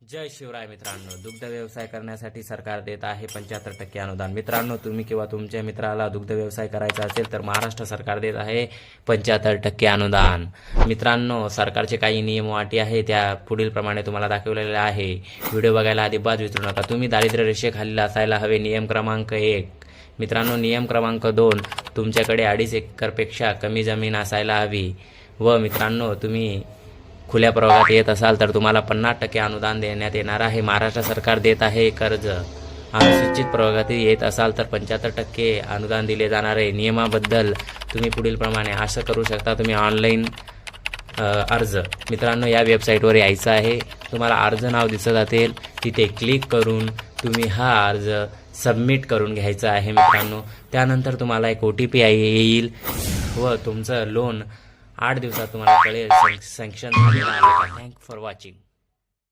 जय शिवराय मित्रांनो, दुग्ध व्यवसाय करण्यासाठी सरकार देत आहे 75% अनुदान। मित्रांनो, तुम्ही किंवा तुमच्या मित्राला दुग्ध व्यवसाय करायचा असेल तर महाराष्ट्र सरकार देत आहे 75% अनुदान। मित्रांनो, सरकारचे काही नियम व अटी आहे त्या पुढील प्रमाणे तुम्हाला दाखवलेले आहे। व्हिडिओ बघायला अजिबात विसरू नका। तुम्ही दारिद्र्य रेषेखालील असायला हवे। नियम क्रमांक 1। मित्रांनो, नियम क्रमांक 2, तुमच्याकडे 2.5 एकरपेक्षा कमी जमीन असायला हवी। व मित्रांनो, तुम्ही खुल्या प्रवर्गात येत असाल तर तुम्हाला 50% अनुदान देण्यात येणार आहे। महाराष्ट्र सरकार देत आहे कर्ज। अनुसूचित प्रवर्गात येत असाल तर 75% अनुदान दिले जाणार आहे। नियमाबद्दल तुम्ही पुढील प्रमाणे असं करू शकता। तुम्ही ऑनलाईन अर्ज, मित्रांनो या वेबसाईटवर यायचं आहे। तुम्हाला अर्ज नाव दिसत असेल तिथे क्लिक करून तुम्ही हा अर्ज सबमिट करून घ्यायचा आहे। मित्रांनो, त्यानंतर तुम्हाला एक OTP येईल व तुमचं लोन 8 दिवसात तुम्हाला कळेल सँक्शन झालेलं आहे। Thank for watching.